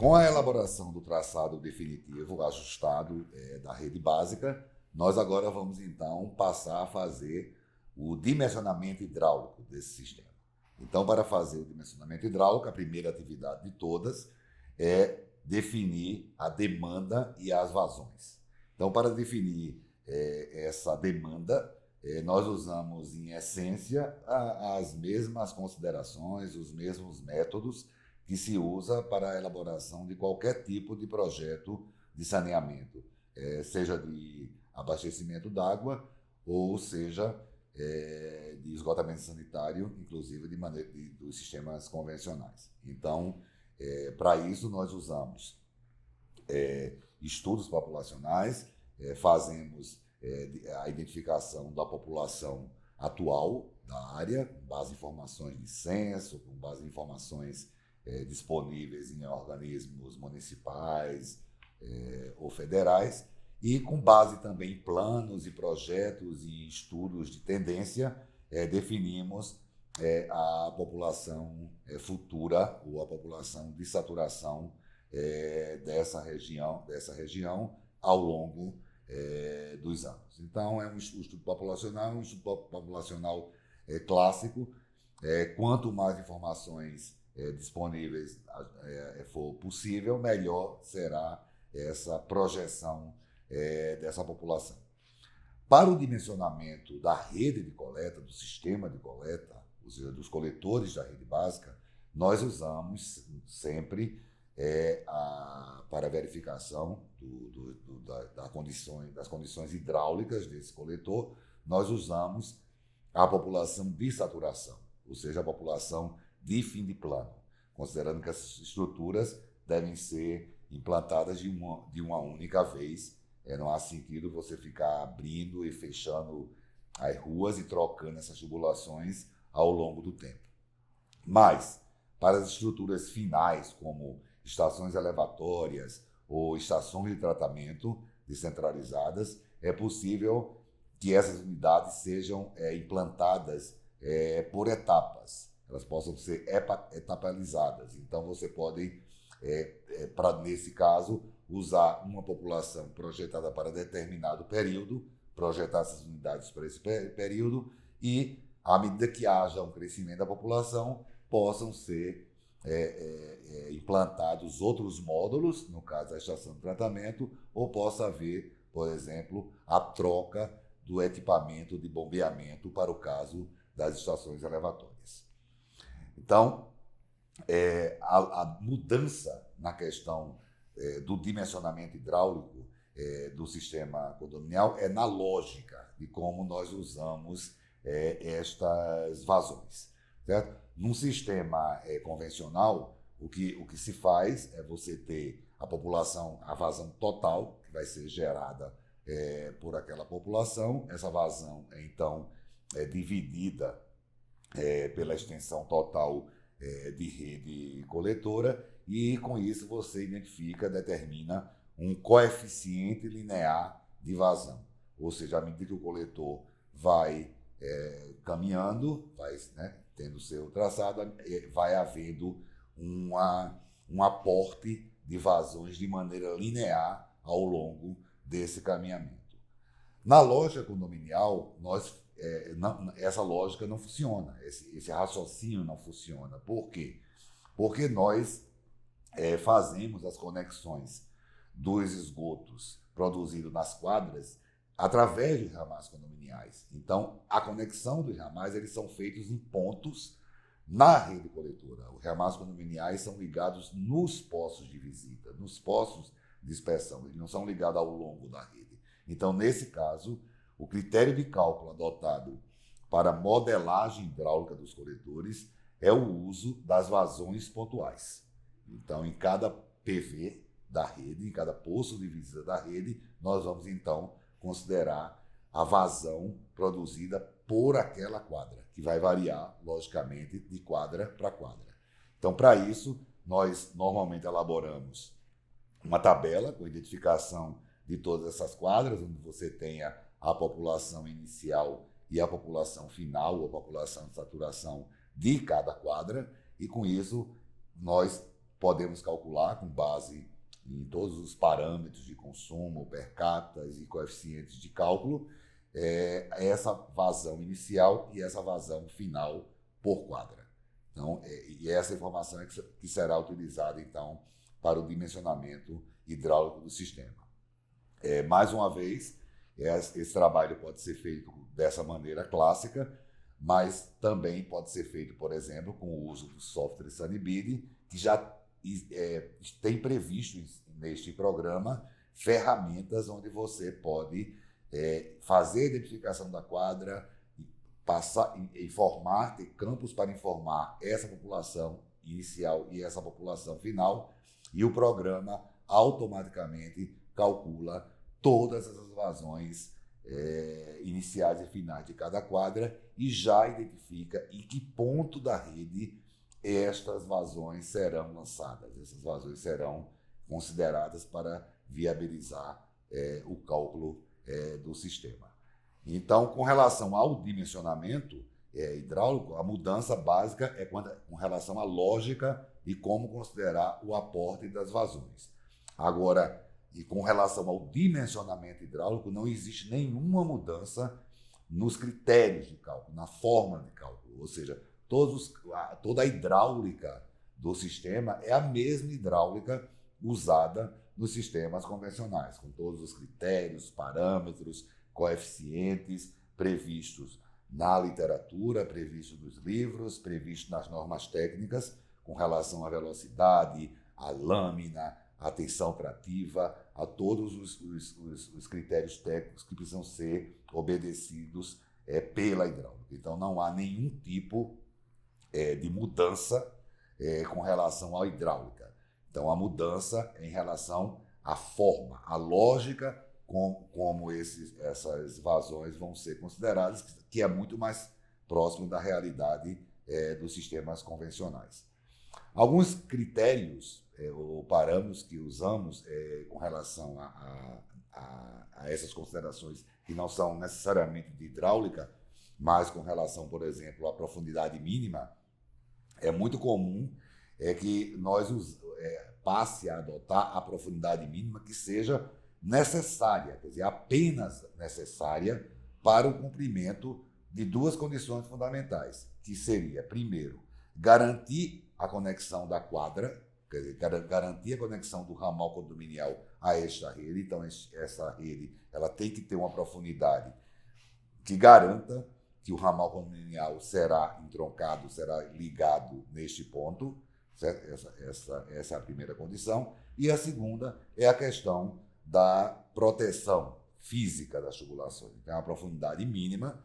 Com a elaboração do traçado definitivo ajustado da rede básica, nós agora vamos então passar a fazer o dimensionamento hidráulico desse sistema. Então, para fazer o dimensionamento hidráulico, a primeira atividade de todas é definir a demanda e as vazões. Então, para definir essa demanda, nós usamos, em essência, as mesmas considerações, os mesmos métodos que se usa para a elaboração de qualquer tipo de projeto de saneamento, seja de abastecimento d'água ou seja de esgotamento sanitário, inclusive dos sistemas convencionais. Então, para isso, nós usamos estudos populacionais, fazemos a identificação da população atual da área, com base em informações de censo, com base em informações disponíveis em organismos municipais ou federais, e com base também em planos e projetos e estudos de tendência, definimos a população futura ou a população de saturação dessa região ao longo dos anos. Então, é um estudo populacional, clássico. Quanto mais informações disponíveis for possível, melhor será essa projeção dessa população. Para o dimensionamento da rede de coleta, do sistema de coleta, ou seja, dos coletores da rede básica, nós usamos sempre, para a verificação das condições hidráulicas desse coletor, nós usamos a população de saturação, ou seja, a população de fim de plano, considerando que essas estruturas devem ser implantadas de uma única vez. Não há sentido você ficar abrindo e fechando as ruas e trocando essas tubulações ao longo do tempo. Mas, para as estruturas finais, como estações elevatórias ou estações de tratamento descentralizadas, é possível que essas unidades sejam implantadas por etapas. Elas possam ser etapalizadas. Então, você pode, nesse caso, usar uma população projetada para determinado período, projetar essas unidades para esse período e, à medida que haja um crescimento da população, possam ser implantados outros módulos, no caso da estação de tratamento, ou possa haver, por exemplo, a troca do equipamento de bombeamento para o caso das estações elevatórias. Então, a mudança na questão do dimensionamento hidráulico do sistema condominial é na lógica de como nós usamos estas vazões, certo? Num sistema convencional, o que se faz é você ter a vazão total, que vai ser gerada por aquela população. Essa vazão então é dividida pela extensão total de rede coletora, e com isso você determina um coeficiente linear de vazão. Ou seja, à medida que o coletor vai caminhando, vai tendo seu traçado, vai havendo um aporte de vazões de maneira linear ao longo desse caminhamento. Na lógica condominial, essa lógica não funciona, esse raciocínio não funciona. Por quê? Porque nós fazemos as conexões dos esgotos produzidos nas quadras através dos ramais condominiais. Então, a conexão dos ramais, eles são feitos em pontos na rede coletora. Os ramais condominiais são ligados nos postos de visita, nos postos de dispersão, eles não são ligados ao longo da rede. Então, nesse caso, o critério de cálculo adotado para a modelagem hidráulica dos coletores é o uso das vazões pontuais. Então, em cada PV da rede, em cada poço de visita da rede, nós vamos, então, considerar a vazão produzida por aquela quadra, que vai variar, logicamente, de quadra para quadra. Então, para isso, nós normalmente elaboramos uma tabela com identificação de todas essas quadras, onde você tenha a população inicial e a população final, ou a população de saturação de cada quadra, e com isso nós podemos calcular com base em todos os parâmetros de consumo, per capita e coeficientes de cálculo, essa vazão inicial e essa vazão final por quadra. Então, e essa informação é que será utilizada, então, para o dimensionamento hidráulico do sistema. Mais uma vez, esse trabalho pode ser feito dessa maneira clássica, mas também pode ser feito, por exemplo, com o uso do software Sunbid, que já tem previsto neste programa ferramentas onde você pode fazer a identificação da quadra, informar, ter campos para informar essa população inicial e essa população final, e o programa automaticamente calcula todas essas vazões iniciais e finais de cada quadra e já identifica em que ponto da rede estas vazões serão lançadas. Essas vazões serão consideradas para viabilizar o cálculo do sistema. Então, com relação ao dimensionamento hidráulico, a mudança básica é com relação à lógica e como considerar o aporte das vazões. Agora, e com relação ao dimensionamento hidráulico, não existe nenhuma mudança nos critérios de cálculo, na forma de cálculo, ou seja, toda a hidráulica do sistema é a mesma hidráulica usada nos sistemas convencionais, com todos os critérios, parâmetros, coeficientes previstos na literatura, previstos nos livros, previstos nas normas técnicas, com relação à velocidade, à lâmina, à tensão trativa, a todos os critérios técnicos que precisam ser obedecidos pela hidráulica. Então, não há nenhum tipo de mudança com relação à hidráulica. Então, a mudança é em relação à forma, à lógica como essas vazões vão ser consideradas, que é muito mais próximo da realidade dos sistemas convencionais. Alguns critérios ou parâmetros que usamos com relação a essas considerações que não são necessariamente de hidráulica, mas com relação, por exemplo, à profundidade mínima, é muito comum que nós passe a adotar a profundidade mínima que seja necessária, quer dizer, apenas necessária para o cumprimento de duas condições fundamentais, que seria, primeiro, garantir a conexão da quadra, quer dizer, garantir a conexão do ramal condominial a esta rede. Então, essa rede ela tem que ter uma profundidade que garanta que o ramal condominial será entroncado, será ligado neste ponto. Essa é a primeira condição. E a segunda é a questão da proteção física das tubulações. Então, a profundidade mínima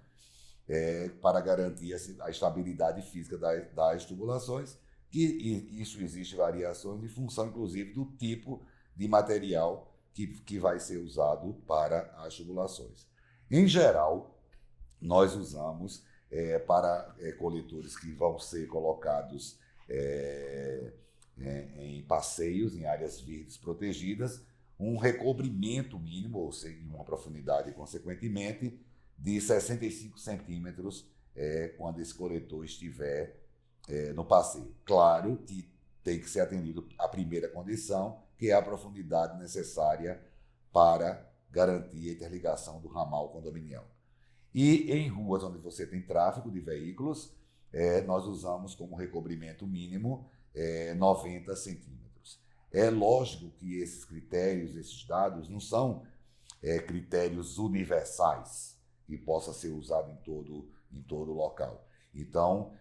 para garantir a estabilidade física das tubulações, que isso existe variações em função, inclusive, do tipo de material que vai ser usado para as tubulações. Em geral, nós usamos para coletores que vão ser colocados em passeios, em áreas verdes protegidas, um recobrimento mínimo, ou seja, em uma profundidade, consequentemente, de 65 centímetros quando esse coletor estiver no passeio. Claro que tem que ser atendido a primeira condição, que é a profundidade necessária para garantir a interligação do ramal condominial. E em ruas onde você tem tráfego de veículos, nós usamos como recobrimento mínimo 90 centímetros. É lógico que esses critérios, esses dados, não são critérios universais que possa ser usado em todo local. Então,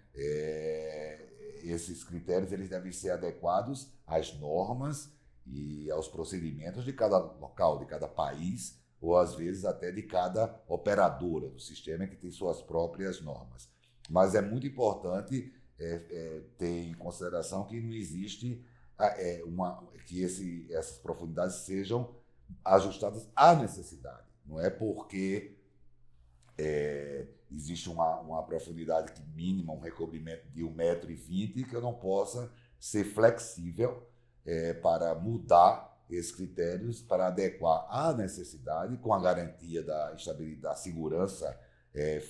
esses critérios eles devem ser adequados às normas e aos procedimentos de cada local, de cada país, ou às vezes até de cada operadora do sistema que tem suas próprias normas. Mas é muito importante ter em consideração que não existe que essas profundidades sejam ajustadas à necessidade. Não é porque existe uma profundidade mínima, um recobrimento de 1,20 m, que eu não possa ser flexível para mudar esses critérios, para adequar à necessidade, com a garantia da estabilidade, da segurança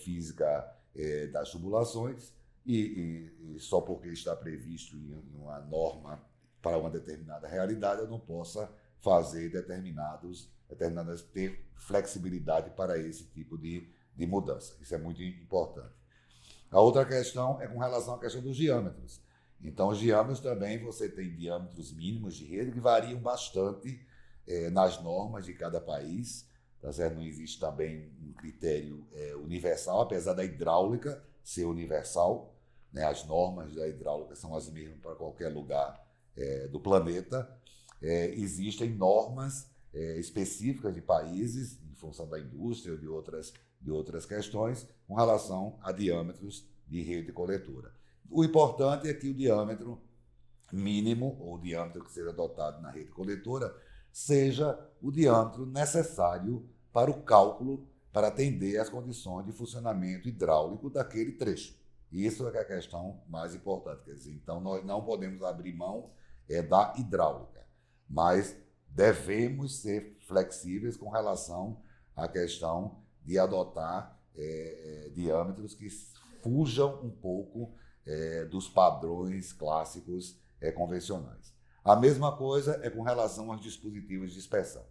física das tubulações, e só porque está previsto em uma norma para uma determinada realidade, eu não possa fazer ter flexibilidade para esse tipo de mudança. Isso é muito importante. A outra questão é com relação à questão dos diâmetros. Então, os diâmetros também, você tem diâmetros mínimos de rede que variam bastante nas normas de cada país. Tá certo? Não existe também um critério universal, apesar da hidráulica ser universal. Né? As normas da hidráulica são as mesmas para qualquer lugar do planeta. Existem normas específicas de países, em função da indústria ou de outras questões, com relação a diâmetros de rede coletora. O importante é que o diâmetro mínimo, ou o diâmetro que seja adotado na rede coletora, seja o diâmetro necessário para o cálculo, para atender às condições de funcionamento hidráulico daquele trecho. Isso é a questão mais importante. Quer dizer, então, nós não podemos abrir mão da hidráulica, mas devemos ser flexíveis com relação à questão de adotar diâmetros que fujam um pouco dos padrões clássicos convencionais. A mesma coisa é com relação aos dispositivos de dispersão.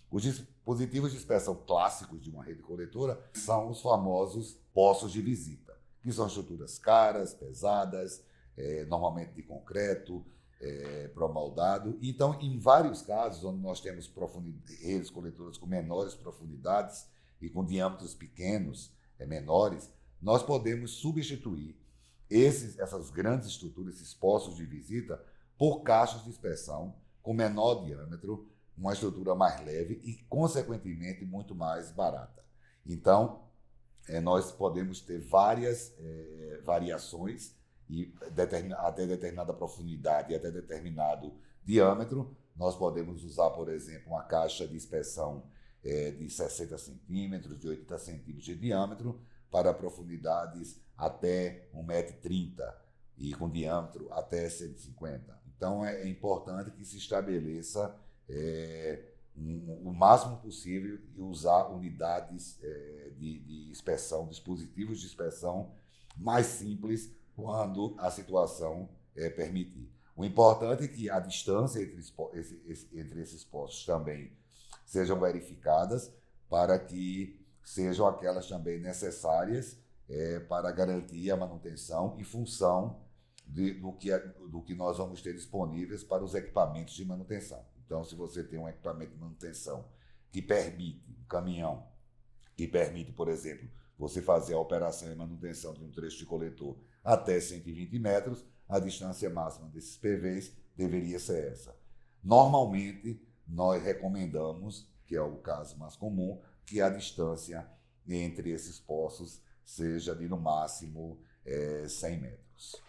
Os dispositivos de dispersão clássicos de uma rede coletora são os famosos poços de visita, que são estruturas caras, pesadas, normalmente de concreto, promoldado. Então, em vários casos, onde nós temos redes coletoras com menores profundidades e com diâmetros pequenos, menores, nós podemos substituir essas grandes estruturas, esses poços de visita, por caixas de dispersão com menor diâmetro, uma estrutura mais leve e, consequentemente, muito mais barata. Então, nós podemos ter várias variações e até determinada profundidade e até determinado diâmetro. Nós podemos usar, por exemplo, uma caixa de dispersão de 60 centímetros, de 80 centímetros de diâmetro, para profundidades até 1,30 m e com diâmetro até 150. Então, é importante que se estabeleça o máximo possível e usar unidades de dispersão, dispositivos de dispersão mais simples quando a situação permitir. O importante é que a distância entre esses postos também sejam verificadas para que sejam aquelas também necessárias para garantir a manutenção em função do que nós vamos ter disponíveis para os equipamentos de manutenção. Então, se você tem um equipamento de manutenção que permite, um caminhão, que permite, por exemplo, você fazer a operação e manutenção de um trecho de coletor até 120 metros, a distância máxima desses PVs deveria ser essa. Normalmente, nós recomendamos, que é o caso mais comum, que a distância entre esses poços seja de, no máximo, 100 metros.